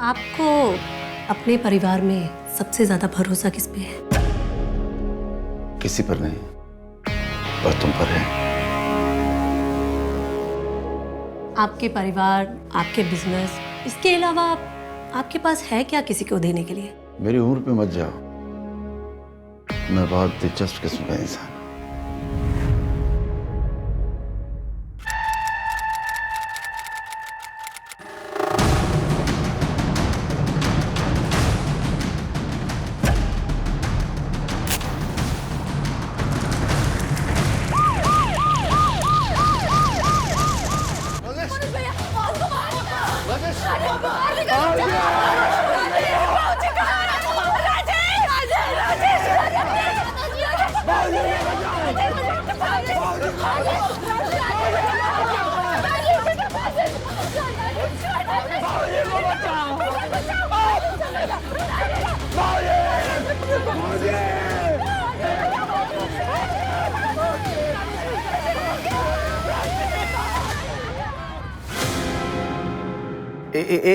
आपको अपने परिवार में सबसे ज्यादा भरोसा किस पे है? किसी पर नहीं, पर तुम पर है। आपके परिवार, आपके बिजनेस, इसके अलावा आपके पास है क्या किसी को देने के लिए? मेरी उम्र पे मत जाओ, मैं बहुत दिलचस्प किस्म का इंसान हूं।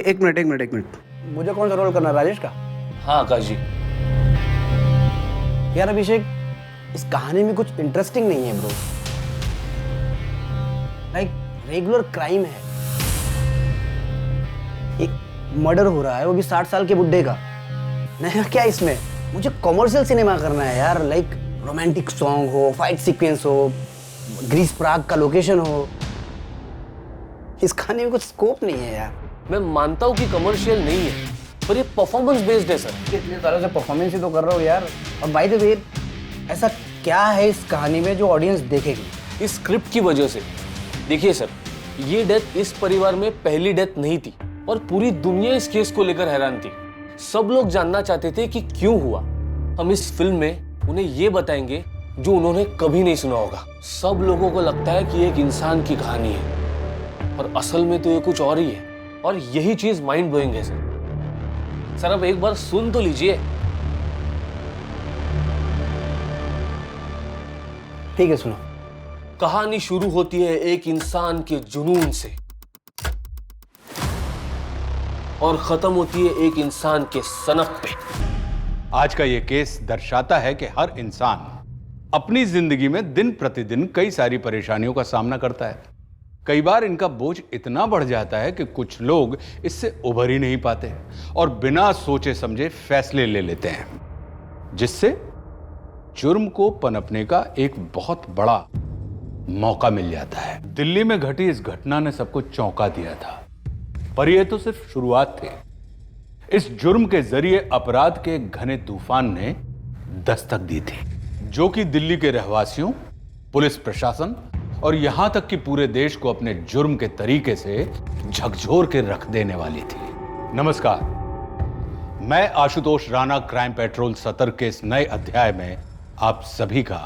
एक मिनट। मुझे कौन सा रोल करना है, राजेश का? हाँ आकाश जी। यार अभिषेक, इस कहानी में कुछ इंटरेस्टिंग नहीं है ब्रो। लाइक रेगुलर क्राइम है, एक मर्डर हो रहा है, वो भी 60 साल के बुड्ढे का। नया क्या इसमें? मुझे कॉमर्शियल सिनेमा करना है यार। लाइक रोमांटिक सॉन्ग हो, फाइट सीक्वेंस हो, ग्रीस प्राग का लोकेशन हो। इस कहानी में कुछ स्कोप नहीं है यार। मैं मानता हूँ कि कमर्शियल नहीं है, पर ये परफॉर्मेंस बेस्ड है सर। इतने सालों से परफॉर्मेंस ही तो कर रहा हूँ यार। और बाय द वे, ऐसा क्या है इस कहानी में जो ऑडियंस देखेगी? इस स्क्रिप्ट की वजह से। देखिए सर, ये डेथ इस परिवार में पहली डेथ नहीं थी और पूरी दुनिया इस केस को लेकर हैरान थी। सब लोग जानना चाहते थे कि क्यों हुआ। हम इस फिल्म में उन्हें ये बताएंगे जो उन्होंने कभी नहीं सुना होगा। सब लोगों को लगता है कि एक इंसान की कहानी है, पर असल में तो ये कुछ और ही है, और यही चीज माइंड ब्लोइंग है सर। अब एक बार सुन तो लीजिए। ठीक है, सुनो। कहानी शुरू होती है एक इंसान के जुनून से और खत्म होती है एक इंसान के सनक पे। आज का ये केस दर्शाता है कि हर इंसान अपनी जिंदगी में दिन प्रतिदिन कई सारी परेशानियों का सामना करता है। कई बार इनका बोझ इतना बढ़ जाता है कि कुछ लोग इससे उभर ही नहीं पाते और बिना सोचे समझे फैसले ले लेते हैं, जिससे जुर्म को पनपने का एक बहुत बड़ा मौका मिल जाता है। दिल्ली में घटी इस घटना ने सबको चौंका दिया था, पर यह तो सिर्फ शुरुआत थी। इस जुर्म के जरिए अपराध के घने तूफान ने दस्तक दी थी, जो कि दिल्ली के रहवासियों, पुलिस प्रशासन और यहां तक कि पूरे देश को अपने जुर्म के तरीके से झकझोर के रख देने वाली थी। नमस्कार, मैं आशुतोष राणा क्राइम पेट्रोल सतर्क के इस नए अध्याय में आप सभी का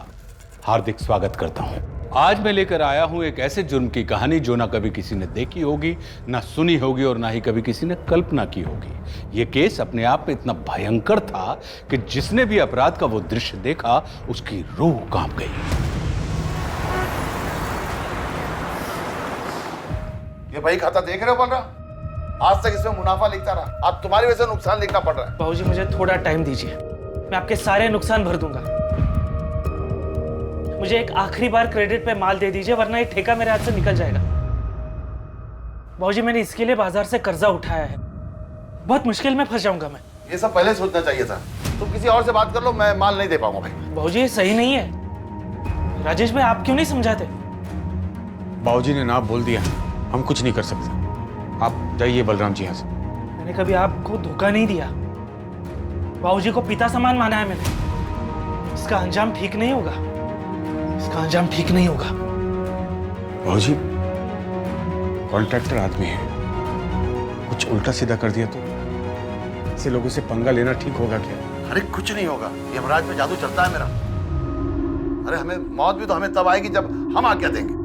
हार्दिक स्वागत करता हूं। आज मैं लेकर आया हूं एक ऐसे जुर्म की कहानी जो ना कभी किसी ने देखी होगी, ना सुनी होगी और ना ही कभी किसी ने कल्पना की होगी। यह केस अपने आप में इतना भयंकर था कि जिसने भी अपराध का वो दृश्य देखा उसकी रूह कांप गई। ये भाई खाता देख रहे हो बोल रहा? आज तक इसमें मुनाफा लिखता रहा, आज तुम्हारी वजह से नुकसान लिखना पड़ रहा है। बाबूजी, मुझे थोड़ा टाइम दीजिए, मैं आपके सारे नुकसान भर दूंगा। मुझे एक आखिरी बार क्रेडिट पे माल दे दीजिए, वरना ये ठेका मेरे हाथ से निकल जाएगा। बाबूजी, मैंने इसके लिए बाजार से कर्जा उठाया है, बहुत मुश्किल में फंस जाऊंगा मैं। ये सब पहले सोचना चाहिए था। तुम किसी और से बात कर लो, मैं माल नहीं दे पाऊंगा भाई। बाबूजी, ये सही नहीं है। राजेश भाई, आप क्यों नहीं समझाते? बाबूजी ने ना बोल दिया, हम कुछ नहीं कर सकते। आप जाइए बलराम जी यहाँ से। मैंने कभी आपको धोखा नहीं दिया। बाबूजी को पिता समान माना है मैंने। इसका अंजाम ठीक नहीं होगा, इसका अंजाम ठीक नहीं होगा। बाबूजी कॉन्ट्रैक्टर आदमी है, कुछ उल्टा सीधा कर दिया तो ऐसे लोगों से पंगा लेना ठीक होगा क्या? अरे कुछ नहीं होगा, यमराज में जादू चलता है मेरा। अरे हमें मौत भी तो हमें तब आएगी जब हम आज्ञा देंगे।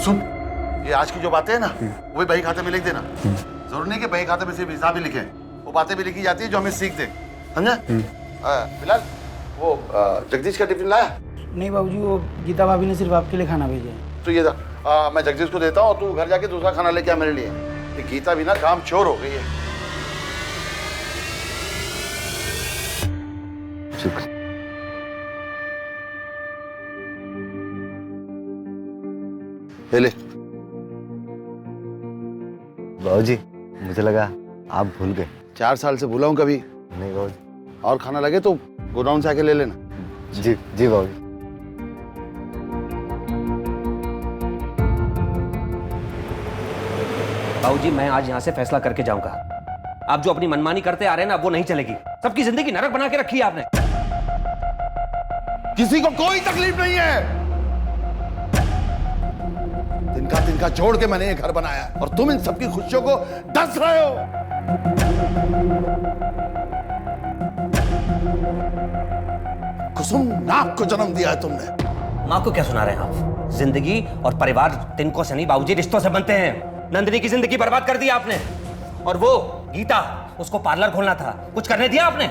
सुन, ये आज की जो बातें हैं ना, वही बही खाते में लिख देना। जरूर नहीं कि बही खाते में सिर्फ हिसाब ही लिखे, वो बातें भी लिखी जाती है जो हमें सीख दे, समझा? फिलहाल वो जगदीश का टिफिन लाया? नहीं बाबूजी, वो गीता भाभी ने सिर्फ आपके लिए खाना भेजा है। तो ये मैं जगदीश को देता हूँ, तू घर जाके दूसरा खाना लेके आ मेरे लिए। ये गीता भी ना काम चोर हो गई है। शुक्र। ले। बाबूजी, मुझे लगा आप भूल गए। 4 साल से भूला हूँ कभी नहीं बाबूजी। और खाना लगे तो गोडाउन से आके ले लेना। जी जी बाबूजी। बाबूजी, मैं आज यहाँ से फैसला करके जाऊंगा। आप जो अपनी मनमानी करते आ रहे हैं ना, वो नहीं चलेगी। सबकी जिंदगी नरक बना के रखी है आपने। किसी को कोई तकलीफ नहीं है। तिनका जोड़ के मैंने ये घर बनाया और तुम इन सबकी खुशियों को डस रहे हो। कुसुम नाक को जन्म दिया है तुमने। माँ को क्या सुना रहे हैं आप? जिंदगी और परिवार तिनको से नहीं बाबूजी, रिश्तों से बनते हैं। नंदिनी की जिंदगी बर्बाद कर दी आपने। और वो गीता, उसको पार्लर खोलना था, कुछ करने दिया आपने?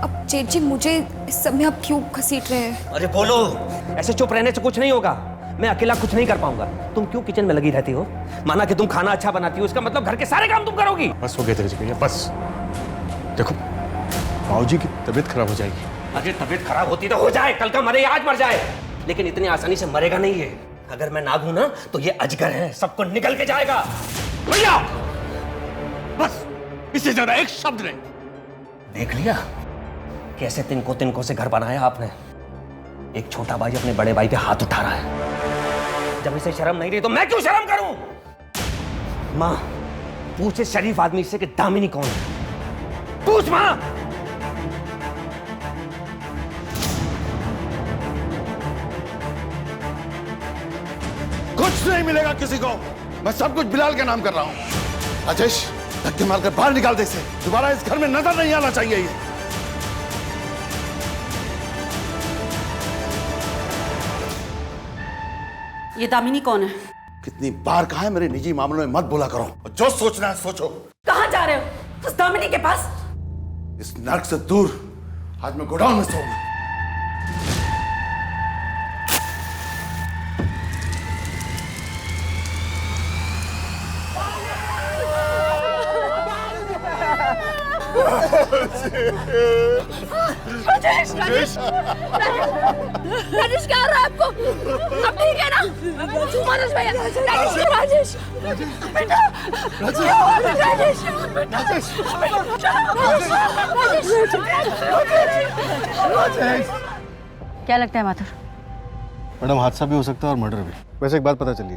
अब जेठ जी, मुझे इस समय आप क्यों घसीट रहे हैं? अरे बोलो, ऐसे चुप रहने से कुछ नहीं होगा। मैं अकेला कुछ नहीं कर पाऊंगा। तुम क्यों किचन में लगी रहती हो? माना कि तुम खाना अच्छा बनाती हो, इसका मतलब घर के सारे काम तुम करोगी। बस हो गया तेरे भैया, बस। देखो, बाबूजी की तबीयत खराब हो जाएगी। अरे तबीयत खराब होती तो हो जाए, कल का मरे आज मर जाए, लेकिन इतनी आसानी से मरेगा नहीं है। अगर मैं नाग हूं ना, तो ये अजगर है, सबको निकल के जाएगा। भैया, बस, इससे ज्यादा एक शब्द नहीं। देख लिया कैसे तिनको से घर बनाया आपने। एक छोटा भाई अपने बड़े भाई पे हाथ उठा रहा है। जब इसे शर्म नहीं रही तो मैं क्यों शर्म करूं? मां, पूछे शरीफ आदमी से कि दामिनी कौन है। पूछ मां। कुछ नहीं मिलेगा किसी को। मैं सब कुछ बिलाल के नाम कर रहा हूं। राजेश, धक्के मारकर बाहर निकाल दे इसे। दोबारा इस घर में नजर नहीं आना चाहिए ये। ये दामिनी कौन है? कितनी बार कहा है मेरे निजी मामलों में मत बोला करो। जो सोचना है सोचो। कहाँ जा रहे हो? उस दामिनी के पास? इस नर्क से दूर आज मैं गोडाउन में सोऊंगा। राजेश, क्या हो रहा है आपको? अब ठीक है ना? मनोज भैया, राजेश, बेटा, राजेश। क्या लगता है माथुर? मैडम, हादसा भी हो सकता है और मर्डर भी। वैसे एक बात पता चली,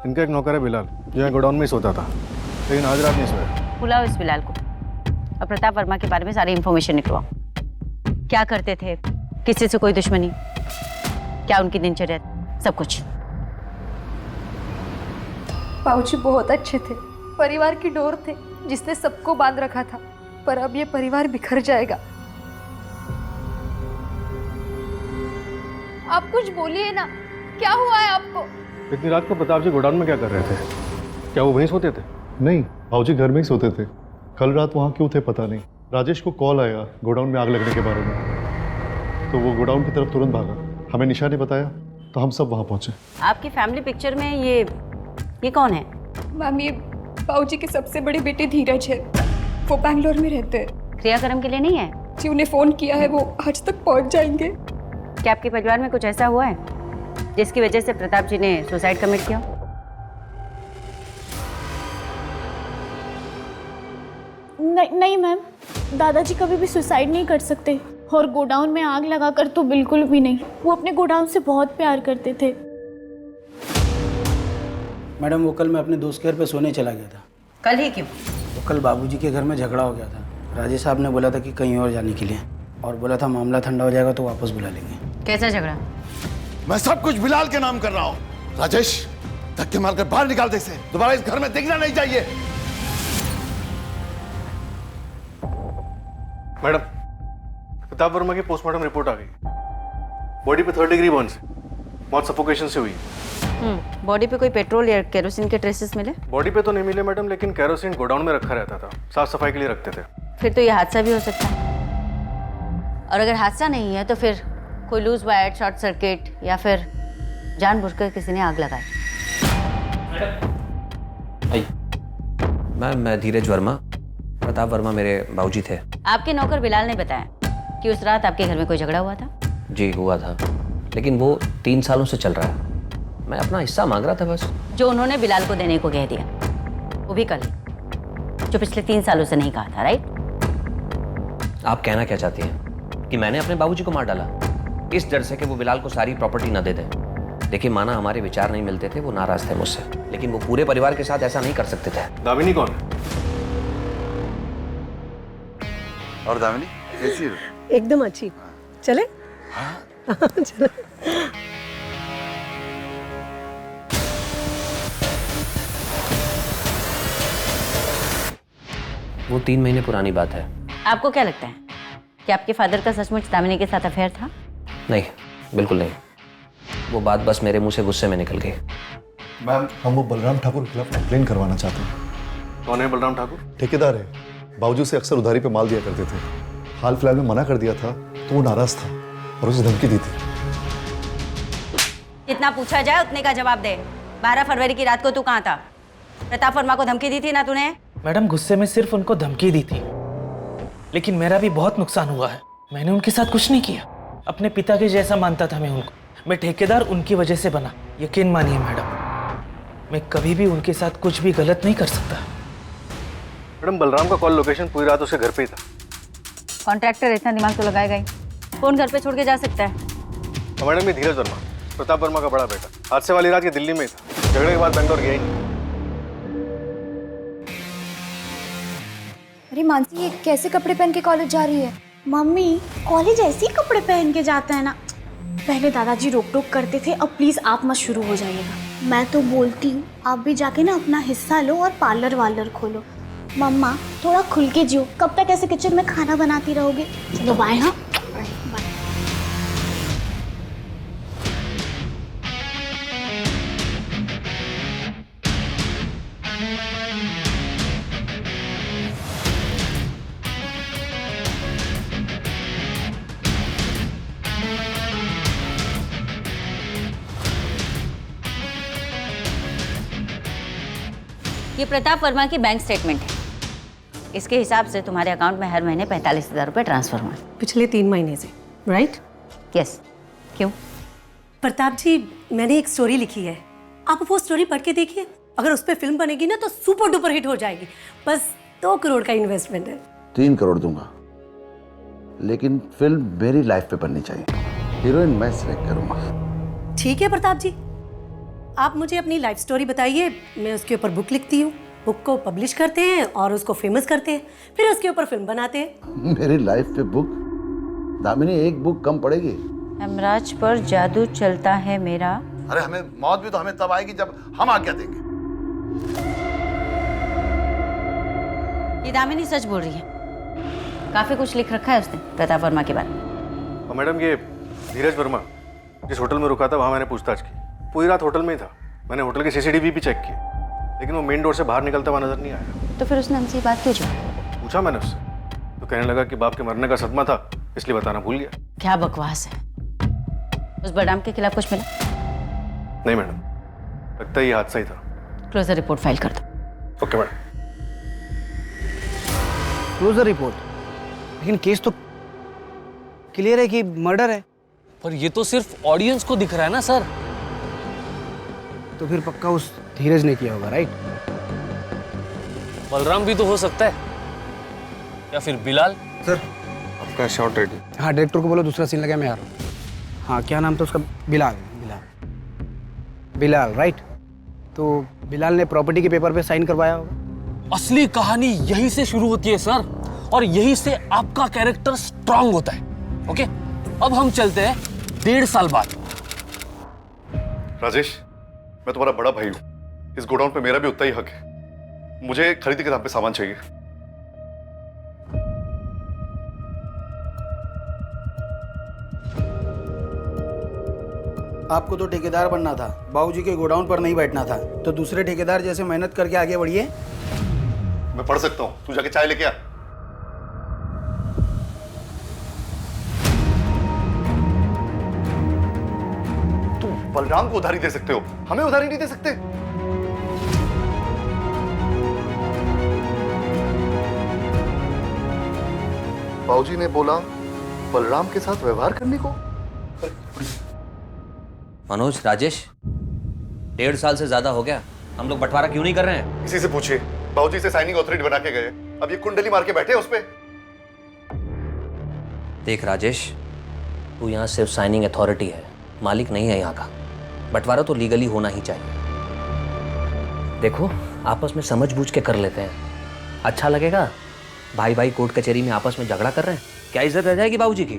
इनका एक नौकर है बिलाल, जो यहाँ गोडाउन में ही सोता था, लेकिन आज रात नहीं सोया। बुलाओ इस बिलाल को और प्रताप वर्मा के बारे में सारी इंफॉर्मेशन निकलवाओ। क्या करते थे, किसी से कोई दुश्मनी, क्या उनकी दिनचर्या, सब कुछ। बाबूजी बहुत अच्छे थे, परिवार की डोर थे जिसने सबको बांध रखा था, पर अब ये परिवार बिखर जाएगा। आप कुछ बोलिए ना, क्या हुआ है आपको? इतनी रात को प्रताप जी गोडाउन में क्या कर रहे थे? क्या वो वहीं सोते थे? नहीं, भाऊजी घर में ही सोते थे। कल रात वहाँ क्यों थे पता नहीं। राजेश को कॉल आया गोडाउन में आग लगने के बारे में, तो वो गोडाउन की तरफ तुरंत भागा। हमें निशा ने बताया तो हम सब वहाँ पहुँचे। आपकी फैमिली पिक्चर में ये कौन है? मैम, ये बाबूजी के सबसे बड़े बेटे धीरज है, वो बैंगलोर में रहते हैं। क्रियाक्रम के लिए नहीं है? जी, उन्हें फोन किया है, वो आज तक पहुंच जाएंगे। क्या आपके परिवार में कुछ ऐसा हुआ है जिसकी वजह से प्रताप जी ने सुसाइड कमिट किया? नहीं मैम, दादाजी कभी भी सुसाइड नहीं कर सकते, और गोडाउन में आग लगाकर तो बिल्कुल भी नहीं। वो अपने गोडाउन से बहुत प्यार करते थे। मैडम, वो कल मैं अपने दोस्त के घर पे सोने चला गया था। कल ही क्यों? तो कल बाबूजी के घर में झगड़ा हो गया था। राजेश साहब ने बोला था कि कहीं और जाने के लिए, और बोला था मामला ठंडा हो जाएगा तो वापस बुला लेंगे। कैसा झगड़ा? मैं सब कुछ बिलाल के नाम कर रहा हूँ। राजेश, धक्के मारकर बाहर निकाल दे इसे। दोबारा इस घर में दिखना नहीं चाहिए। मैडम, प्रताप वर्मा की पोस्टमार्टम रिपोर्ट आ गई। बॉडी पे 3rd डिग्री बर्न्स, मौत सफोकेशन से हुई। बॉडी पे कोई पेट्रोल या केरोसिन के ट्रेसेस मिले? बॉडी पे तो नहीं मिले मैडम, लेकिन केरोसिन गोडाउन में रखा रहता था, साफ सफाई के लिए रखते थे। फिर तो ये हादसा भी हो सकता है। और अगर हादसा नहीं है तो फिर कोई लूज वायर, शॉर्ट सर्किट या फिर जानबूझकर किसी ने आग लगाई। मैं धीरज वर्मा, प्रताप वर्मा मेरे बाबूजी थे। आपके नौकर बिलाल ने बताया कि उस रात आपके घर में कोई झगड़ा हुआ था। जी हुआ था, लेकिन वो 3 सालों से चल रहा है। मैं अपना हिस्सा मांग रहा था बस। जो उन्होंने बिलाल को देने को कह दिया, वो भी कल, जो पिछले 3 सालों से नहीं कहा था, राइट? आप कहना क्या चाहती हैं कि मैंने अपने बाबूजी को मार डाला इस डर से कि वो बिलाल को सारी प्रॉपर्टी ना दे दे? देखिए माना हमारे विचार नहीं मिलते थे, वो नाराज थे मुझसे, लेकिन वो पूरे परिवार के साथ ऐसा नहीं कर सकते थे। दामिनी कौन है? और दामिनी कैसी हो? एकदम अच्छी। चले? चलो। वो 3 महीने पुरानी बात है। आपको क्या लगता है कि आपके फादर का सचमुच दामिनी के साथ अफेयर था? नहीं, बिल्कुल नहीं। वो बात बस मेरे मुंह से गुस्से में निकल गई। मैम, हम वो बलराम ठाकुर के खिलाफ कंप्लेन करवाना चाहते हैं। कौन है बलराम ठाकुर? ठेकेदार है, बावजूद से अक्सर उधारी पे माल दिया करते थे। हाल फिलहाल में मना कर दिया था तो वो नाराज था और उसे धमकी दी थी। जितना पूछा जाए उतने का जवाब दे। 12 फरवरी की रात को तू कहाँ था? प्रताप वर्मा को धमकी दी थी ना तूने? मैडम गुस्से में सिर्फ उनको धमकी दी थी, लेकिन मेरा भी बहुत नुकसान हुआ है। मैंने उनके साथ कुछ नहीं किया। अपने पिता के जैसा मानता था मैं उनको। मैं ठेकेदार उनकी वजह से बना। यकीन मानिए मैडम, मैं कभी भी उनके साथ कुछ भी गलत नहीं कर सकता। मैडम बलराम का कॉल लोकेशन पूरी रात उसके घर पे ही था। कॉन्ट्रैक्टर इतना दिमाग तो लगाएगा ही, कौन घर पे छोड़ के जा सकता है? तो मैडम ये धीरज वर्मा, प्रताप वर्मा का बड़ा बेटा, हादसे वाली रात ये दिल्ली में ही था। झगड़े के बाद बेंगलोर गया ही नहीं। अरे मानसी, ये कैसे कपड़े पहन के कॉलेज जा रही है? मम्मी, कॉलेज ऐसे ही कपड़े पहन के जाते हैं ना। पहले दादाजी रोक टोक करते थे, अब प्लीज आप मत शुरू हो जाइएगा। मैं तो बोलती हूँ आप भी जाके ना अपना हिस्सा लो और पार्लर वार्लर खोलो। मम्मा थोड़ा खुल के जियो, कब तक ऐसे किचन में खाना बनाती रहोगे? चलो बाय। हाँ बाय। ये प्रताप वर्मा की बैंक स्टेटमेंट है। इसके हिसाब से तुम्हारे अकाउंट में हर महीने 45,000 रुपये ट्रांसफर हुए पिछले 3 महीने से, राइट? यस। क्यों? प्रताप जी, मैंने एक स्टोरी लिखी है, आप वो स्टोरी पढ़ के देखिए। अगर उस पर फिल्म बनेगी ना तो सुपर डुपर हिट हो जाएगी। बस 2 करोड़ का इन्वेस्टमेंट है। 3 करोड़ दूंगा, लेकिन फिल्म मेरी लाइफ पे बननी चाहिए। हीरोइन मैं सिलेक्ट करूंगा। ठीक है प्रताप जी, आप मुझे अपनी लाइफ स्टोरी बताइए, मैं उसके ऊपर बुक लिखती हूँ। बुक को पब्लिश करते हैं और उसको फेमस करते हैं, फिर उसके ऊपर फिल्म बनाते हैं। मेरी लाइफ पे बुक? दामिनी, एक बुक कम पड़ेगी। हेमराज पर जादू चलता है मेरा। अरे हमें मौत भी तो हमें तब आएगी जब हम आज्ञा देंगे। ये दामिनी सच बोल रही है। काफी कुछ लिख रखा है उसने प्रताप वर्मा के बारे में। और मैडम ये धीरज वर्मा जिस होटल में रुका था वहाँ मैंने पूछताछ की। पूरी रात होटल में ही था। मैंने होटल के सीसीटीवी भी चेक किए, लेकिन वो मेन डोर से बाहर निकलता हुआ नजर नहीं आया। तो फिर उसने हमसे बात क्यों की? पूछा मैंने उससे, तो कहने लगा कि बाप के मरने का सदमा था, इसलिए बताना भूल गया। क्या बकवास है। उस बलराम के खिलाफ कुछ मिला? नहीं मैडम, लगता है ये हादसा ही था। क्लोजर रिपोर्ट फाइल कर दो। Okay madam. Closure report? लेकिन केस तो क्लियर है कि मर्डर है। पर ये तो सिर्फ ऑडियंस को दिख रहा है ना सर। तो फिर पक्का उस धीरज ने किया होगा, राइट? बलराम भी तो हो सकता है, या फिर बिलाल। सर आपका शॉट रेडी। हाँ, डायरेक्टर को बोलो दूसरा सीन लगा, मैं आ रहा हूँ। हाँ, क्या नाम था उसका? बिलाल। बिलाल, राइट? तो बिलाल ने प्रॉपर्टी के पेपर पे साइन करवाया होगा। असली कहानी यहीं से शुरू होती है सर, और यहीं से आपका कैरेक्टर स्ट्रांग होता है। ओके, अब हम चलते हैं 1.5 साल बाद। राजेश, मैं तुम्हारा बड़ा भाई हूं। इस गोडाउन पे मेरा भी उतना ही हक है। मुझे खरीदी के दाम पे सामान चाहिए। आपको तो ठेकेदार बनना था, बाबूजी के गोडाउन पर नहीं बैठना था। तो दूसरे ठेकेदार जैसे मेहनत करके आगे बढ़िए। मैं पढ़ सकता हूँ, तू जाके चाय लेके आ। बलराम को उधारी दे सकते हो, हमें उधारी नहीं दे सकते? बाबूजी ने बोला बलराम के साथ व्यवहार करने को। मनोज, राजेश, 1.5 साल से ज्यादा हो गया, हम लोग बंटवारा क्यों नहीं कर रहे हैं? किसी से पूछिए, बाबूजी से साइनिंग अथॉरिटी बना के गए, अब ये कुंडली मार के बैठे उस पे। देख राजेश, तू यहाँ सिर्फ साइनिंग अथॉरिटी है, मालिक नहीं है यहाँ का। बंटवारा तो लीगली होना ही चाहिए। देखो, आपस में समझ बूझ के कर लेते हैं, अच्छा लगेगा। भाई भाई कोर्ट कचहरी में आपस में झगड़ा कर रहे हैं, क्या इज्जत रह जाएगी बाबूजी की?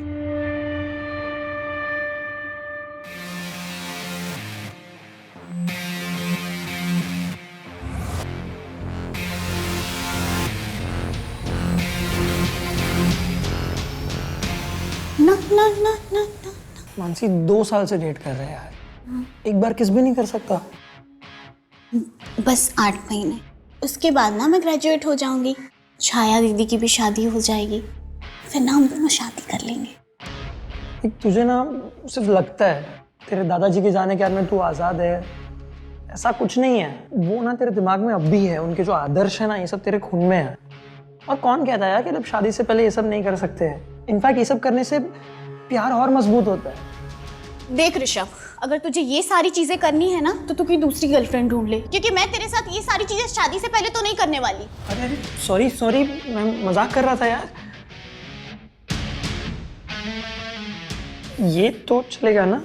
ना ना ना ना ना मानसी 2 साल से डेट कर रहे हैं यार, एक बार किस भी नहीं कर सकता? बस 8 महीने, उसके बाद ना मैं ग्रेजुएट हो जाऊंगी, छाया दीदी की भी शादी हो जाएगी, फिर ना हम दोनों शादी कर लेंगे। तुझे ना सिर्फ लगता है तेरे दादाजी के जाने के बाद में तू आज़ाद है, ऐसा कुछ नहीं है। वो ना तेरे दिमाग में अब भी है, उनके जो आदर्श है ना, ये सब तेरे खून में है। और कौन कहता है कि जब शादी से पहले ये सब नहीं कर सकते हैं? इनफैक्ट ये सब करने से प्यार और मजबूत होता है। देख ऋषभ, अगर तुझे ये सारी चीजें करनी है ना तो तू कोई दूसरी गर्लफ्रेंड ढूंढ ले, क्योंकि मैं तेरे साथ ये सारी चीजें शादी से पहले तो नहीं करने वाली। अरे सॉरी, मैं मजाक कर रहा था यार। ये तो चलेगा ना?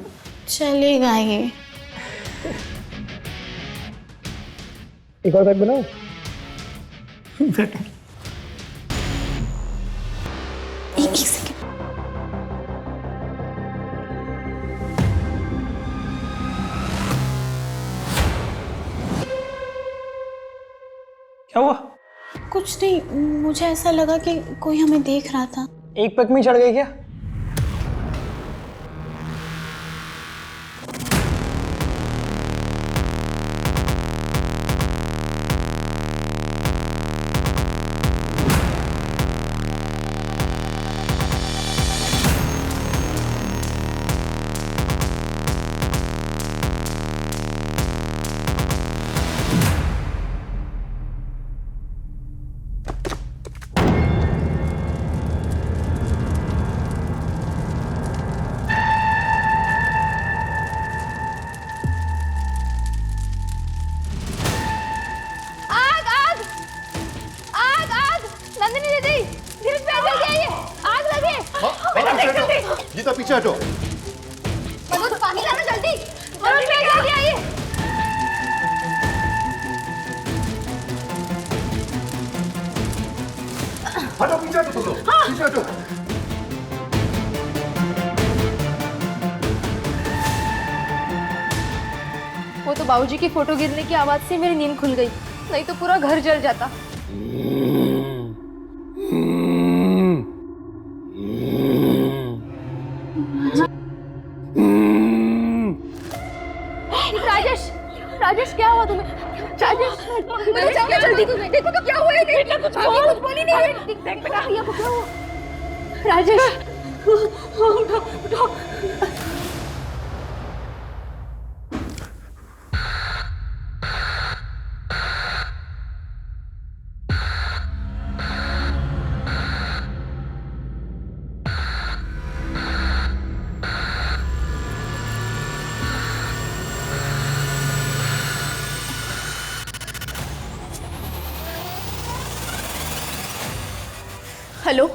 चलेगा ये। एक और बैग बनाओ। एक सेकंड। क्या हुआ? कुछ नहीं, मुझे ऐसा लगा कि कोई हमें देख रहा था। एक पग में चढ़ गई क्या? गीता पीछे हटो। मनोज पानी लाना जल्दी, जल्दी आइए। हटो, पीछे हटो तुम लोग, पीछे हटो। वो तो बाबूजी की फोटो गिरने की आवाज से मेरी नींद खुल गई, नहीं तो पूरा घर जल जाता। राजेश क्या हुआ तुम्हें? राजेश जाओ जल्दी, देखो तो क्या हुआ है। बेटा कुछ बोली नहीं। देख बेटा को क्या हुआ? राजेश उठो उठो। हेलो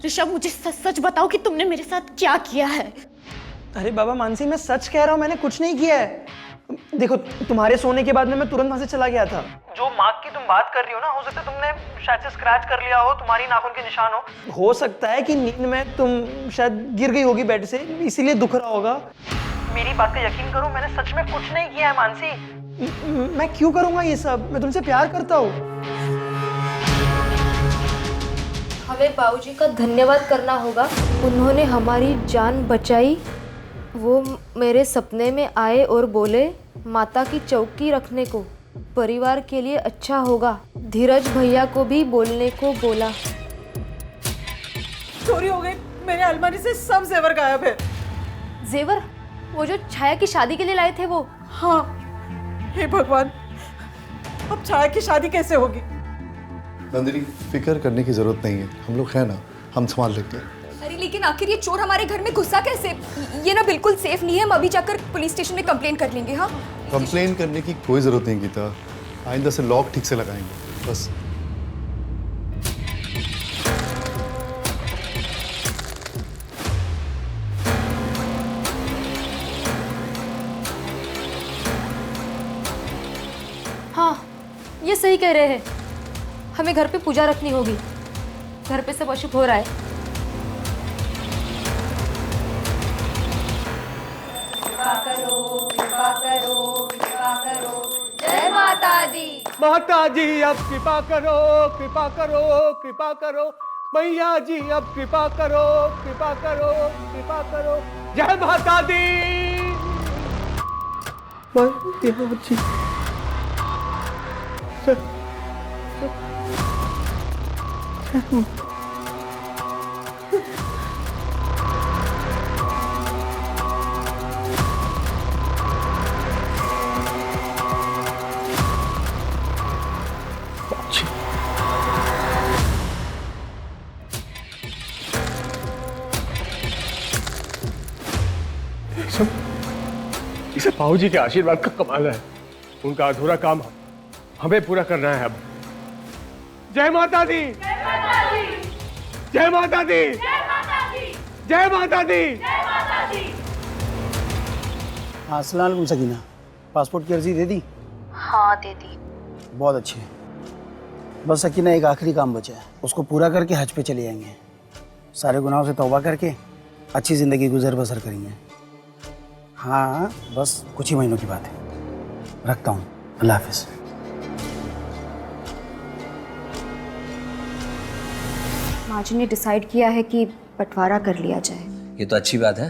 ऋषभ, मुझे सच सच बताओ कि तुमने मेरे साथ क्या किया है। अरे बाबा मानसी, मैं सच कह रहा हूँ, मैंने कुछ नहीं किया है। देखो, तुम्हारे सोने के बाद में मैं तुरंत वहां से चला गया था। जो मार्क की तुम बात कर रही हो ना, हो सकता है तुमने शायद से स्क्रैच कर लिया हो, तुम्हारी नाखून के निशान हो सकता है कि नींद में तुम शायद गिर गई होगी बेड से, इसीलिए दुख रहा होगा। मेरी बात का यकीन करो, मैंने सच में कुछ नहीं किया है मानसी। मैं क्यों करूंगा ये सब? मैं तुमसे प्यार करता हूँ। हमें बाबूजी का धन्यवाद करना होगा, उन्होंने हमारी जान बचाई। वो मेरे सपने में आए और बोले माता की चौकी रखने को, परिवार के लिए अच्छा होगा। धीरज भैया को भी बोलने को बोला। चोरी हो गई, मेरे अलमारी से सब जेवर गायब है। जेवर? वो जो छाया की शादी के लिए लाए थे वो। हाँ, हे भगवान, अब छाया की शादी कैसे होगी? नंदिनी, फिक्र करने की जरूरत नहीं है, हम लोग हैं ना, हम संभाल लेंगे। अरे लेकिन आखिर ये चोर हमारे घर में घुसा कैसे? ये ना बिल्कुल सेफ नहीं है, हम अभी जाकर पुलिस स्टेशन में कंप्लेन कर लेंगे। हाँ, कंप्लेन करने की कोई जरूरत नहीं गीता, आइंदा से लॉक ठीक से लगाएंगे बस। हाँ, ये सही कह रहे हैं, हमें घर पे पूजा रखनी होगी। घर पे सब अशुभ हो रहा है। कृपा करो, कृपा करो, कृपा करो। जय माता दी। माता जी अब कृपा करो, कृपा करो, कृपा करो। मैया जी अब कृपा करो, कृपा करो, कृपा करो। जय माता दी। मैया जी। इसे बाबूजी के आशीर्वाद का कमाल है। उनका अधूरा काम हमें पूरा करना है अब। जय माता दी। जय माता दी। जय माता दी। जय माता दी। हाँ, अस्सलाम वालेकुम सकीना, पासपोर्ट की अर्जी दे दी? हाँ, दे दी। बहुत अच्छे। बस सकीना, एक आखिरी काम बचा है, उसको पूरा करके हज पे चले जाएंगे। सारे गुनाहों से तौबा करके अच्छी ज़िंदगी गुजर बसर करेंगे। हाँ, बस कुछ ही महीनों की बात है। रखता हूँ, अल्लाह हाफिज़। माँ जी ने डिसाइड किया है कि बंटवारा कर लिया जाए। ये तो अच्छी बात है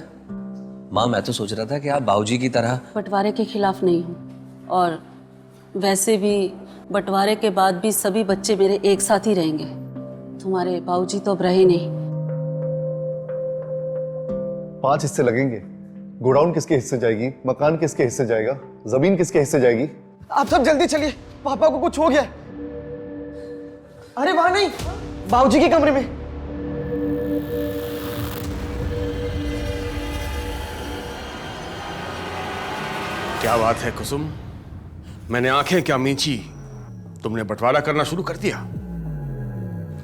माँ। मैं तो सोच रहा था कि आप बाबूजी की तरह बंटवारे के खिलाफ नहीं हूँ, और वैसे भी बंटवारे के बाद भी सभी बच्चे मेरे एक साथ ही रहेंगे। तुम्हारे बाबूजी तो अब रहे नहीं। 5 हिस्से लगेंगे। गोडाउन किसके हिस्से जाएगी, मकान किसके हिस्से जाएगा, जमीन किसके हिस्से जाएगी? आप सब जल्दी चलिए, पापा को कुछ हो गया। अरे वहां नहीं, बाबूजी के कमरे में। क्या बात है कुसुम, मैंने आंखें क्या मींची, तुमने बंटवारा करना शुरू कर दिया।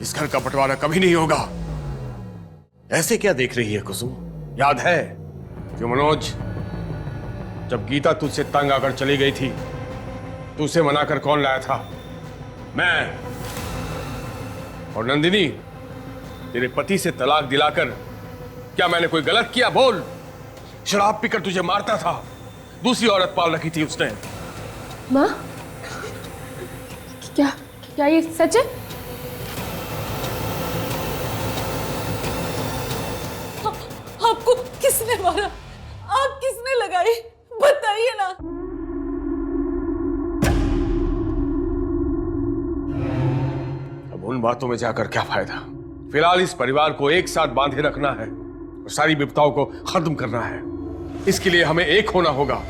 इस घर का बंटवारा कभी नहीं होगा। ऐसे क्या देख रही है कुसुम? याद है कि मनोज, जब गीता तुझसे तंग आकर चली गई थी, तू उसे मनाकर कौन लाया था? मैं। और नंदिनी, तेरे पति से तलाक दिलाकर क्या मैंने कोई गलत किया? बोल। शराब पीकर तुझे मारता था, दूसरी औरत पाल रखी थी उसने। माँ, क्या क्या ये सच है? आपको किसने मारा? आप किसने लगाई? बताइए ना। अब उन बातों में जाकर क्या फायदा? फिलहाल इस परिवार को एक साथ बांधे रखना है और सारी विपदाओं को खत्म करना है। इसके लिए हमें एक होना होगा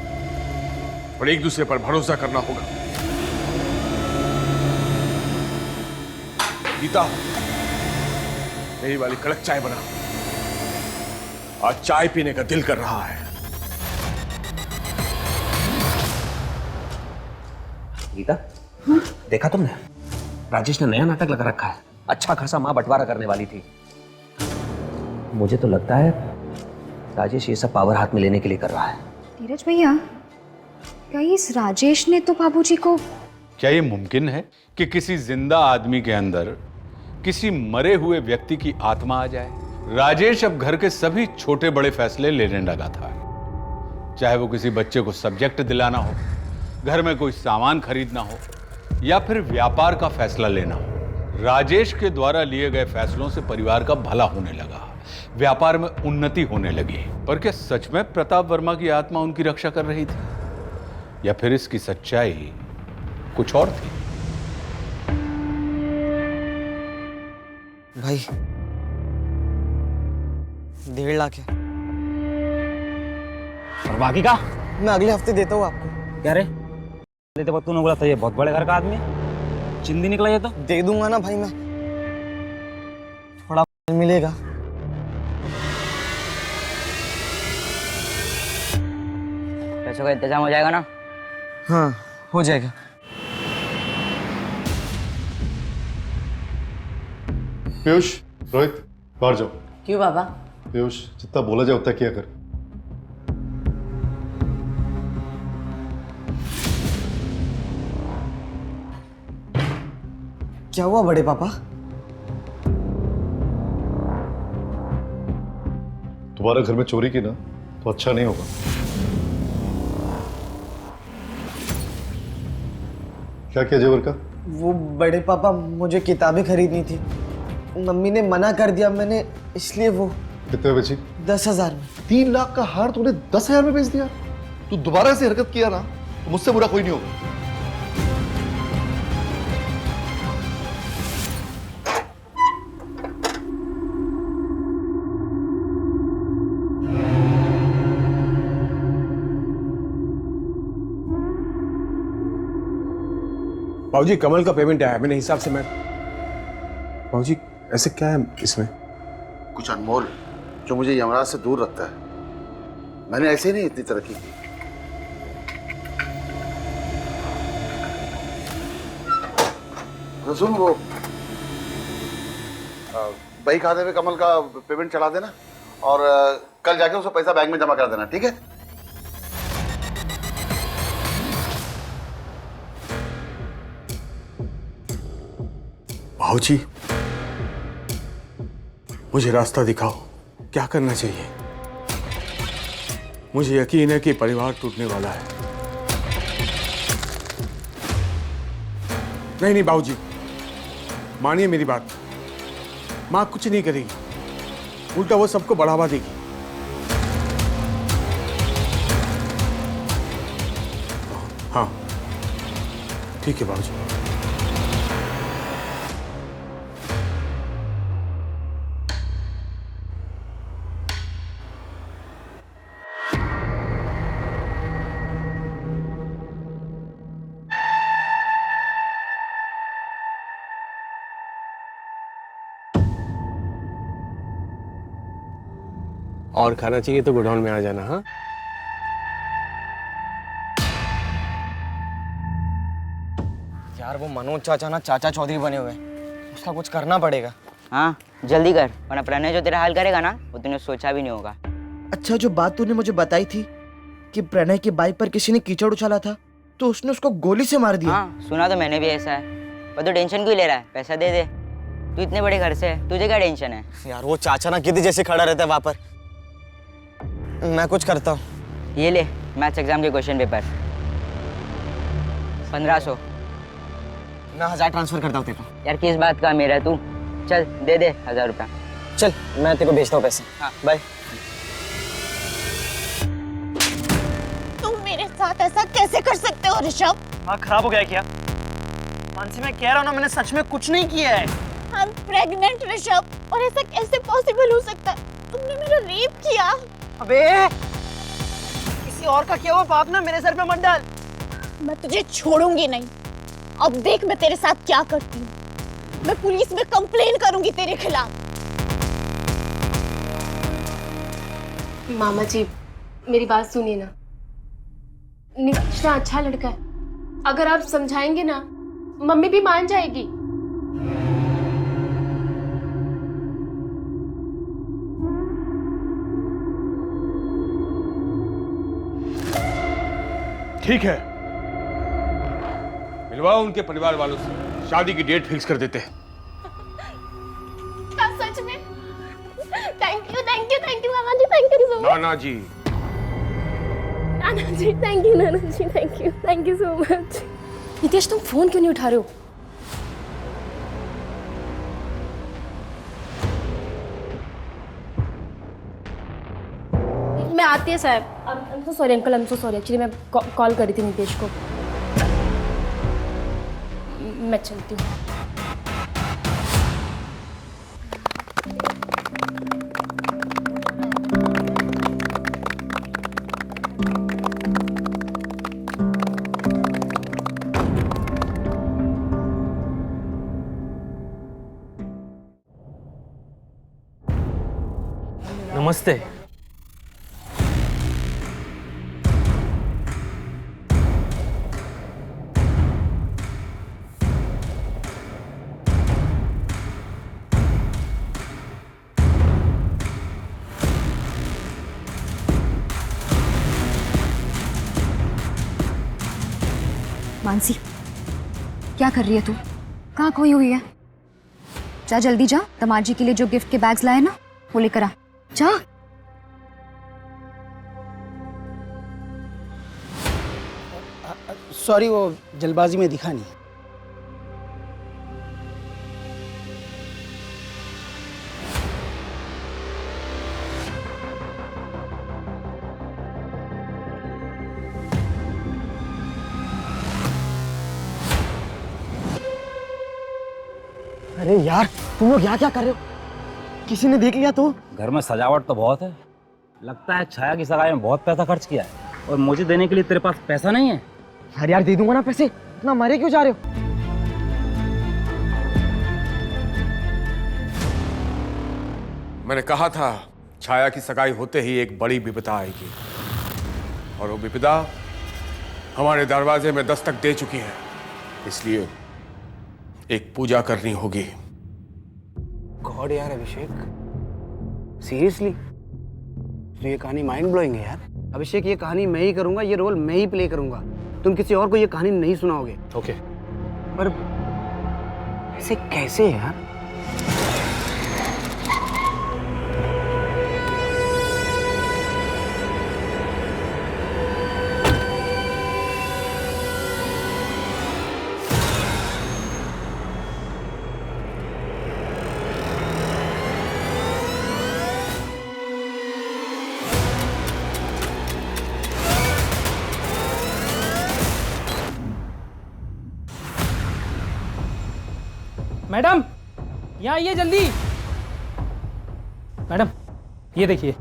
और एक दूसरे पर भरोसा करना होगा। गीता, मेरी वाली कड़क चाय बना, आज चाय पीने का दिल कर रहा है। गीता, देखा तुमने? राजेश ने नया नाटक लगा रखा है। अच्छा खासा मां बंटवारा करने वाली थी। मुझे तो लगता है राजेश ये सब पावर हाथ में लेने के लिए कर रहा है। धीरज भैया, क्या इस राजेश ने तो बाबूजी को... क्या ये मुमकिन है कि किसी जिंदा आदमी के अंदर किसी मरे हुए व्यक्ति की आत्मा आ जाए? राजेश अब घर के सभी छोटे बड़े फैसले लेने लगा था, चाहे वो किसी बच्चे को सब्जेक्ट दिलाना हो, घर में कोई सामान खरीदना हो, या फिर व्यापार का फैसला लेना हो। राजेश के द्वारा लिए गए फैसलों से परिवार का भला होने लगा, व्यापार में उन्नति होने लगी। पर क्या सच में प्रताप वर्मा की आत्मा उनकी रक्षा कर रही थी, या फिर इसकी सच्चाई कुछ और थी? भाई 1.5 लाख है। और बाकी का मैं अगले हफ्ते देता हूँ आपको। क्या रे लेते वक्त तूने बोला था ये बहुत बड़े घर का आदमी है, चिंदी निकला ये तो। दे दूंगा ना भाई मैं, थोड़ा मिलेगा। पैसों का इंतजाम हो जाएगा ना? हाँ हो जाएगा। पीयूष, रोहित बाहर जाओ। क्यों बाबा? पीयूष जितना बोला जाए उतना किया कर। क्या हुआ बड़े पापा? दोबारा घर में चोरी की ना तो अच्छा नहीं होगा। क्या किया जेवर का? वो बड़े पापा मुझे किताबें खरीदनी थी, मम्मी ने मना कर दिया, मैंने इसलिए वो। कितने में बेची? 10,000 में। 3 लाख का हार तूने 10,000 में बेच दिया? तू दोबारा ऐसी हरकत किया ना तो मुझसे बुरा कोई नहीं होगा। बाबूजी कमल का पेमेंट आया है, मेरे हिसाब से मैं। बाबूजी ऐसे क्या है इसमें? कुछ अनमोल जो मुझे यमराज से दूर रखता है। मैंने ऐसे नहीं इतनी तरक्की की। तो सुन, वो बही खाते में कमल का पेमेंट चढ़ा देना और कल जाके उसे पैसा बैंक में जमा कर देना, ठीक है? बाबूजी मुझे रास्ता दिखाओ, क्या करना चाहिए? मुझे यकीन है कि परिवार टूटने वाला है। नहीं नहीं बाबूजी, मानिए मेरी बात, माँ कुछ नहीं करेगी, उल्टा वो सबको बढ़ावा देगी। हाँ ठीक है बाबूजी। और खाना चाहिए तो गोडाउन में आ जाना। हाँ यार वो मनोज चाचा ना चाचा चौधरी बने हुए हैं, उसका कुछ करना पड़ेगा। हाँ जल्दी कर, वरना प्रणय जो तेरा हाल करेगा ना वो तूने सोचा भी नहीं होगा। अच्छा जो बात तूने मुझे बताई थी कि प्रणय की बाइक पर किसी ने कीचड़ उछाला था तो उसने उसको गोली से मार दिया। हाँ सुना तो मैंने भी ऐसा है, पर तू टेंशन क्यों ले रहा है? पैसा दे दे, तू इतने बड़े घर से है, तुझे क्या टेंशन है? यार वो चाचा ना गिद्ध जैसे खड़ा रहता है वहां पर, मैं कुछ करता हूँ। ये ले मैथ्स एग्जाम के क्वेश्चन पेपर 1500। मैं 1000 ट्रांसफर करता हूँ तेरे को। यार किस बात का मेरा तू, चल दे दे 1000 रुपया। चल मैं तेरे को भेजता हूँ पैसे। हाँ बाय। तुम मेरे साथ ऐसा कैसे कर सकते हो ऋषभ? हाँ खराब हो गया क्या? मानसी मैं कह रहा हूँ ना, मैंने सच में कुछ नहीं किया है। I'm प्रेग्नेंट ऋषभ, और ऐसा कैसे पॉसिबल हो सकता है? तुमने मेरा रेप किया। अबे किसी और का किया हुआ पाप ना मेरे सर पे मत डाल। मैं तुझे छोड़ूंगी नहीं, अब देख मैं तेरे साथ क्या करती हूँ। मैं पुलिस में कंप्लेन करूंगी तेरे खिलाफ। मामा जी मेरी बात सुनिए ना, निकिता अच्छा लड़का है, अगर आप समझाएंगे ना मम्मी भी मान जाएगी। ठीक है, मिलवाओ उनके परिवार वालों से, शादी की डेट फिक्स कर देते हैं। सच में? Thank you thank you thank you मामा जी, थैंक यू सो मच। नाना जी, नाना जी थैंक यू, नाना जी thank you so much. Nitesh तुम फोन क्यों नहीं उठा रहे हो? मैं आती है साहब। I'm so sorry uncle, I'm so sorry, actually मैं कॉल करी थी नितेश को। मैं चलती हूँ। नमस्ते। मानसी, क्या कर रही है तू? कहाँ खोई हुई है? जा जल्दी जा, दामाद जी के लिए जो गिफ्ट के बैग्स लाए ना वो लेकर आ। जा। सॉरी, वो जल्दबाजी में दिखा नहीं। अरे यार, तुम लोग यहाँ क्या कर रहे हो? किसी ने देख लिया तो? घर में सजावट तो बहुत है, लगता है छाया की सगाई में बहुत पैसा खर्च किया है और मुझे देने के लिए तेरे पास पैसा नहीं है। अरे यार दे दूंगा ना पैसे, इतना मारे क्यों जा रहे हो? मैंने कहा था छाया की सगाई होते ही एक बड़ी विपदा आएगी और वो विपदा हमारे दरवाजे में दस्तक दे चुकी है, इसलिए एक पूजा करनी होगी। गॉड यार अभिषेक, सीरियसली? तो ये कहानी माइंड ब्लोइंग है यार। अभिषेक, ये कहानी मैं ही करूंगा, ये रोल मैं ही प्ले करूंगा। तुम किसी और को ये कहानी नहीं सुनाओगे। ओके। पर ऐसे कैसे यार? मैडम, यहाँ आइए जल्दी। मैडम, ये देखिए।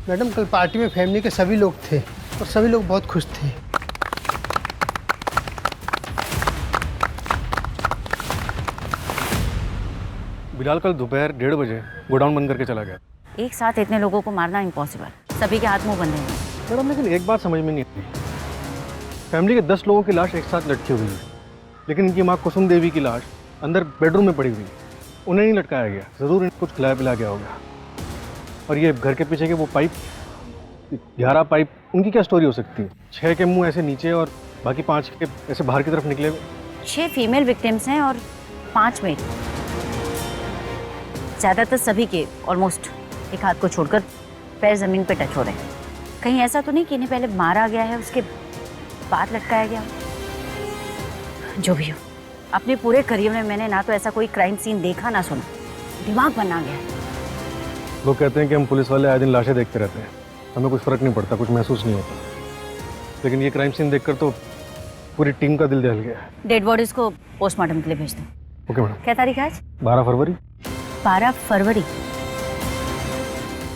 मैडम, कल पार्टी में फैमिली के सभी लोग थे और सभी लोग बहुत खुश थे। बिलाल कल दोपहर 1:30 बजे गोडाउन बंद करके चला गया। एक साथ इतने लोगों को मारना इम्पॉसिबल, सभी के हाथ मुंह बंधे हैं। मैडम, लेकिन एक बात समझ में नहीं आती, फैमिली के 10 लोगों की लाश एक साथ लटकी हुई है, लेकिन इनकी माँ कुसुम देवी की लाश अंदर बेडरूम में पड़ी हुई है। उन्हें नहीं लटकाया गया, ज़रूर इन्हें कुछ खिलाया पिलाया गया होगा। और ये घर के पीछे के वो पाइप, 11 पाइप, उनकी क्या स्टोरी हो सकती है? 6 के मुंह ऐसे नीचे और बाकी 5 के ऐसे बाहर की तरफ निकले हुए। 6 फीमेल विक्टिम्स हैं और 5 मेल। ज़्यादातर सभी के ऑलमोस्ट एक हाथ को छोड़कर पैर ज़मीन पे टच हो रहे हैं। कहीं ऐसा तो नहीं कि इन्हें पहले मारा गया है उसके बाद लटकाया गया? जो भी हो, अपने पूरे करियर में मैंने ना तो ऐसा कोई क्राइम सीन देखा ना सुना। दिमाग बना गया है। लोग कहते हैं कि हम पुलिस वाले आए दिन लाशें देखते रहते हैं, हमें कुछ फर्क नहीं पड़ता, कुछ महसूस नहीं होता, लेकिन ये क्राइम सीन देखकर तो पूरी टीम का दिल दहल गया है। डेड बॉडीज को पोस्टमार्टम के लिए भेज दो। Okay madam. क्या तारीख है आज? 12 फरवरी। 12 फरवरी,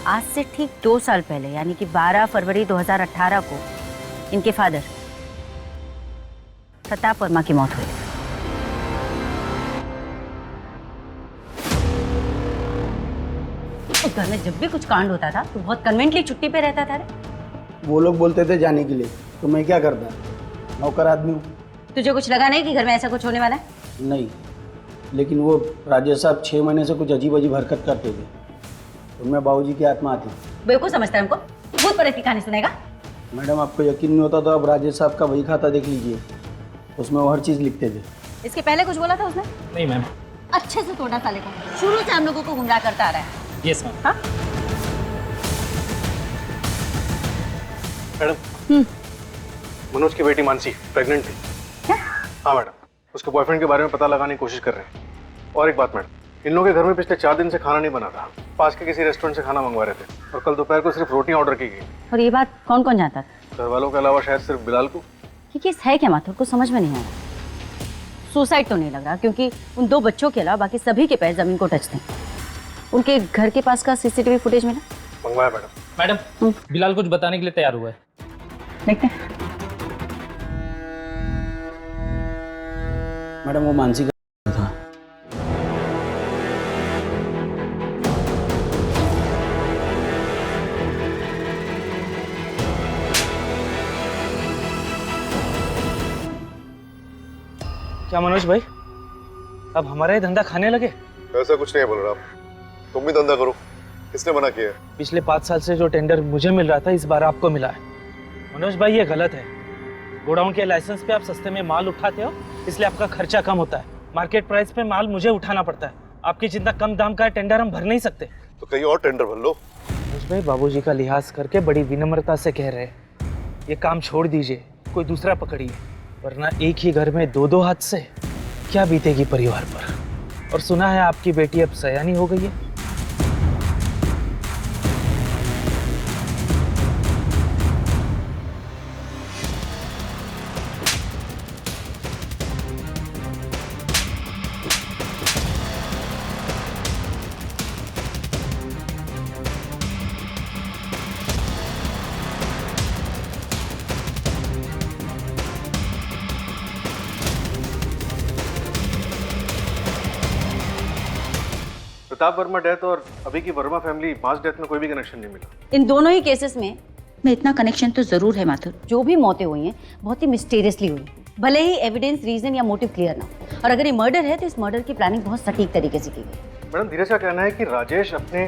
आज से ठीक 2 साल पहले, यानी कि 12 फरवरी 2018 को इनके फादर प्रताप वर्मा की मौत हुई। उस घर में जब भी कुछ कांड होता था तो बहुत कन्वेंटली छुट्टी पे रहता था। रे वो लोग बोलते थे जाने के लिए, तो मैं क्या करता? नौकर आदमी हूँ। तुझे कुछ लगा नहीं कि घर में ऐसा कुछ होने वाला है? नहीं, लेकिन वो राजेश साहब 6 महीने से कुछ अजीब अजीब हरकत करते थे, उनमें बाबूजी की आत्मा आती। बेवकूफ समझता है हमको? भूत प्रेत की कहानी सुनेगा? मैडम, आपको यकीन नहीं होता तो आप राजेश साहब का वही खाता देख लीजिए, उसमें वो हर चीज़ लिखते थे। इसके पहले कुछ बोला था उसने? नहीं मैम। अच्छे से तोड़ा साले को, शुरू से हम लोगों को गुमराह करता आ रहा है। Yes ma'am. हाँ? मैडम, मनोज की बेटी मानसी प्रेग्नेंट थी। क्या? हाँ मैडम, उसके बॉयफ्रेंड के बारे में पता लगाने की कोशिश कर रहे हैं। और एक बात मैडम, इन लोगों के घर में पिछले 4 दिन से खाना नहीं बना था, पास के किसी रेस्टोरेंट से खाना मंगवा रहे थे और कल दोपहर को सिर्फ रोटियां ऑर्डर की गई। और ये बात कौन कौन जानता था? घर वालों के अलावा शायद सिर्फ बिलाल को। ये केस है क्या माथुर? कुछ समझ में नहीं आया। सुसाइड तो नहीं लग रहा, क्योंकि उन 2 बच्चों के अलावा बाकी सभी के पैर जमीन को टच थे। उनके घर के पास का सीसीटीवी फुटेज मिला? मंगवाया मैडम, मैडम बिलाल कुछ बताने के लिए तैयार हुआ है। देखते हैं। मैडम वो मानसी का था। क्या मनोज भाई, अब हमारा ये धंधा खाने लगे? ऐसा कुछ नहीं है बलराम, तुम भी धंधा करो। किसने मना किया है? पिछले 5 साल से जो टेंडर मुझे मिल रहा था इस बार आपको मिला है। मनोज भाई ये गलत है। गोडाउन के लाइसेंस पे आप सस्ते में माल उठाते हो, इसलिए आपका खर्चा कम होता है। मार्केट प्राइस पे माल मुझे उठाना पड़ता है। आपकी जितना कम दाम का टेंडर हम भर नहीं सकते। तो कहीं और टेंडर भर लो। मनोज भाई बाबूजी का लिहाज करके बड़ी विनम्रता से कह रहे हैं, ये काम छोड़ दीजिए, कोई दूसरा पकड़िए, वरना एक ही घर में 2-2 हाथ से क्या बीतेगी परिवार पर। और सुना है आपकी बेटी अब सयानी हो गई है। प्रताप वर्मा डेथ और अभी की वर्मा फैमिली मास डेथ में कोई भी कनेक्शन नहीं मिला। इन दोनों ही केसेस में इतना कनेक्शन तो जरूर है माथुर। जो भी मौतें हुई हैं बहुत ही मिस्टीरियसली हुई, भले ही एविडेंस, रीजन या मोटिव क्लियर ना हो। और अगर ये मर्डर है तो इस मर्डर की प्लानिंग बहुत सटीक तरीके से की गई। मैडम धीरज का कहना है कि राजेश अपने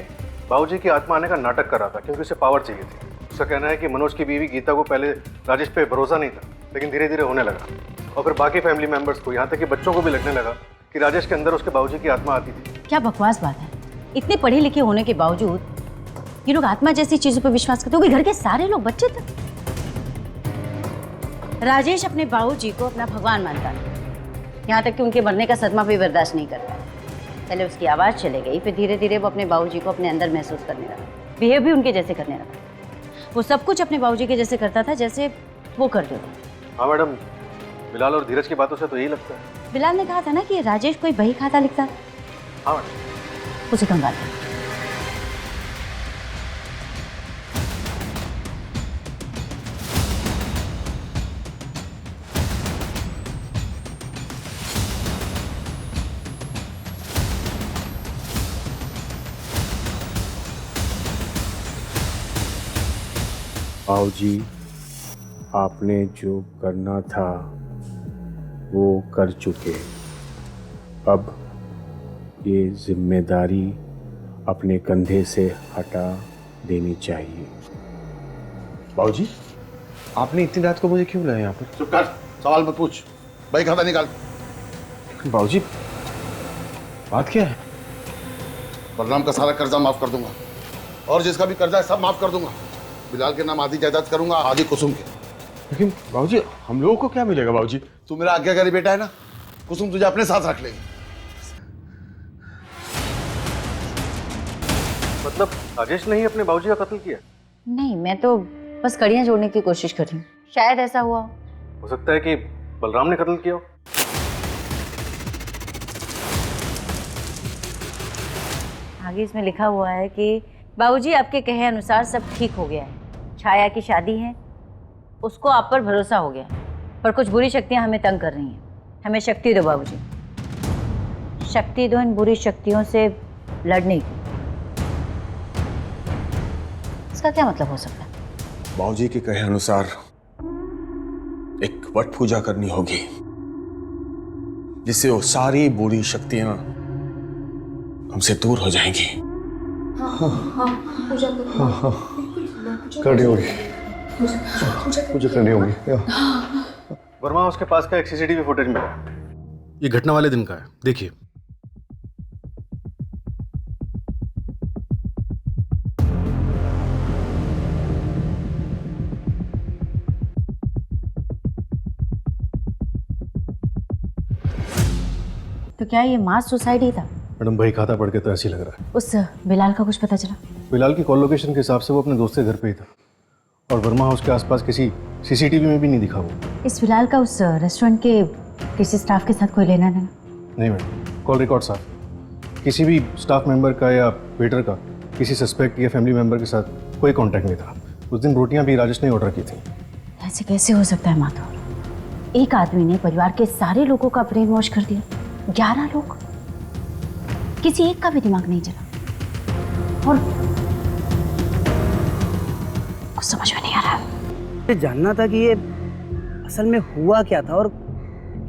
बाबूजी की आत्मा आने का नाटक कर रहा था क्योंकि उसे पावर चाहिए थी। उसका कहना है कि मनोज की बीवी गीता को पहले राजेश पे भरोसा नहीं था, लेकिन धीरे धीरे होने लगा। और फिर बाकी फैमिली मेंबर्स को, यहाँ तक कि बच्चों को भी लगने लगा कि राजेश के अंदर उसके बाबूजी की आत्मा आती थी। क्या बकवास बात है, इतने पढ़े लिखे होने के बावजूद ये लोग आत्मा जैसी चीजों पर विश्वास करते हो। घर के सारे लोग बच्चे थे। राजेश अपने बाबूजी को अपना भगवान मानता है, यहाँ तक कि उनके मरने का सदमा भी बर्दाश्त नहीं करता। पहले उसकी आवाज़ चले गई, फिर धीरे धीरे वो अपने बाबूजी को अपने अंदर महसूस करने लगा, बिहेव भी उनके जैसे करने लगा। वो सब कुछ अपने बाबूजी के जैसे करता था जैसे वो करते थे। हाँ मैडम, बिलाल और धीरज की बातों से तो यही लगता है। बिलाल ने कहा था ना कि राजेश कोई बही खाता लिखता। हाँ मैडम, उसे कंगाल कर। बाबूजी, आपने जो करना था वो कर चुके। अब ये जिम्मेदारी अपने कंधे से हटा देनी चाहिए। बाबूजी, आपने इतनी रात को मुझे क्यों बुलाया यहाँ पर? चुप कर, सवाल मत पूछ। भाई खाता निकाल। बाबूजी, बात क्या है? बलराम का सारा कर्जा माफ कर दूंगा और जिसका भी कर्जा है सब माफ कर दूंगा। बिलाल के नाम आधी जायदाद करूंगा, आधी कुसुम के। लेकिन बाबूजी, हम लोगों को क्या मिलेगा? बाबूजी, तू मेरा आज्ञाकारी बेटा है ना, कुसुम तुझे अपने साथ रख लेगी। मतलब राजेश ने ही अपने बाबूजी का कत्ल किया? नहीं, मैं तो बस कड़ियां जोड़ने की कोशिश कर रही हूँ। शायद ऐसा हुआ हो सकता है कि बलराम ने कत्ल किया हो। आगे इसमें लिखा हुआ है कि बाबूजी आपके कहे अनुसार सब ठीक हो गया है। छाया की शादी है, उसको आप पर भरोसा हो गया, पर कुछ बुरी शक्तियां हमें तंग कर रही हैं। हमें शक्ति दो बाबूजी, शक्ति दो इन बुरी शक्तियों से लड़ने की। इसका क्या मतलब हो सकता है? बाबूजी के कहे अनुसार एक वट पूजा करनी होगी जिससे वो सारी बुरी शक्तियां हमसे दूर हो जाएंगी। पूजा करनी होगी, मुझे करनी होगी। वर्मा हाउस के पास का एक सीसीटीवी फुटेज मिला। ये घटना वाले दिन का है, देखिए। तो क्या ये मास सुसाइड ही था? मैडम, भाई खाता पढ़ के तो ऐसे ही लग रहा है। उस बिलाल का कुछ पता चला? बिलाल की कॉल लोकेशन के हिसाब से वो अपने दोस्त के घर पे ही था और वर्मा हाउस के आसपास किसी सीसीटीवी में भी नहीं दिखा वो। इस बिलाल का उस रेस्टोरेंट के किसी स्टाफ के साथ कोई लेना देना? नहीं मैडम, कॉल रिकॉर्ड साफ। किसी भी स्टाफ मेंबर का या वेटर का किसी सस्पेक्ट या फैमिली मेंबर के साथ कोई कांटेक्ट नहीं था। उस दिन रोटियां भी राजेश ने ऑर्डर की थी। ऐसे कैसे हो सकता है माधव? एक आदमी ने परिवार के सारे लोगों का ब्रेन वॉश कर दिया। 11 लोग, किसी एक का भी दिमाग नहीं चला। और कुछ समझ में नहीं आ रहा। मुझे जानना था कि ये असल में हुआ क्या था और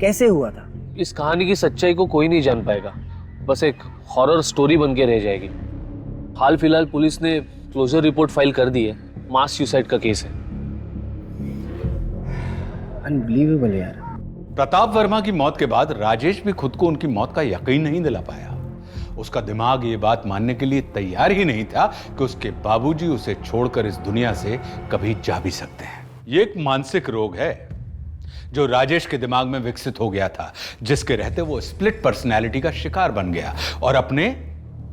कैसे हुआ था। इस कहानी की सच्चाई को कोई नहीं जान पाएगा, बस एक हॉरर स्टोरी बन के रह जाएगी। हाल फिलहाल पुलिस ने क्लोजर रिपोर्ट फाइल कर दी है। मास सुसाइड का केस है। अनबिलीवेबल यार। प्रताप वर्मा की मौत के बाद राजेश भी खुद को उनकी मौत का यकीन नहीं दिला पाया। उसका दिमाग ये बात मानने के लिए तैयार ही नहीं था कि उसके बाबूजी उसे छोड़कर इस दुनिया से कभी जा भी सकते हैं। ये एक मानसिक रोग है जो राजेश के दिमाग में विकसित हो गया था, जिसके रहते वो स्प्लिट पर्सनैलिटी का शिकार बन गया और अपने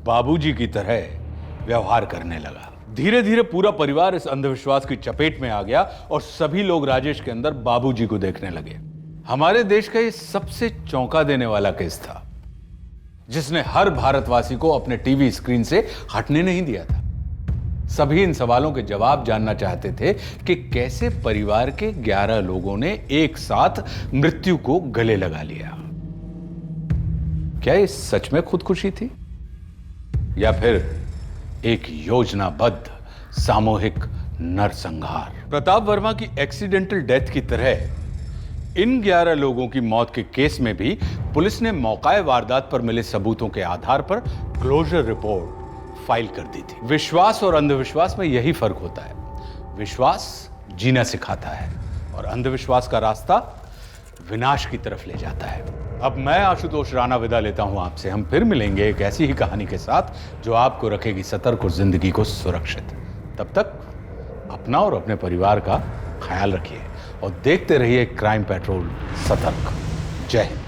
बाबूजी की तरह व्यवहार करने लगा। धीरे धीरे पूरा परिवार इस अंधविश्वास की चपेट में आ गया और सभी लोग राजेश के अंदर बाबूजी को देखने लगे। हमारे देश का ये सबसे चौंका देने वाला केस था, जिसने हर भारतवासी को अपने टीवी स्क्रीन से हटने नहीं दिया था। सभी इन सवालों के जवाब जानना चाहते थे कि कैसे परिवार के 11 लोगों ने एक साथ मृत्यु को गले लगा लिया। क्या ये सच में खुदकुशी थी या फिर एक योजनाबद्ध सामूहिक नरसंहार? प्रताप वर्मा की एक्सीडेंटल डेथ की तरह इन 11 लोगों की मौत के केस में भी पुलिस ने मौकाए वारदात पर मिले सबूतों के आधार पर क्लोजर रिपोर्ट फाइल कर दी थी। विश्वास और अंधविश्वास में यही फर्क होता है। विश्वास जीना सिखाता है और अंधविश्वास का रास्ता विनाश की तरफ ले जाता है। अब मैं आशुतोष राणा विदा लेता हूं आपसे। हम फिर मिलेंगे एक ऐसी ही कहानी के साथ जो आपको रखेगी सतर्क और जिंदगी को सुरक्षित। तब तक अपना और अपने परिवार का ख्याल रखिए और देखते रहिए क्राइम पेट्रोल सतर्क। जय हिंद।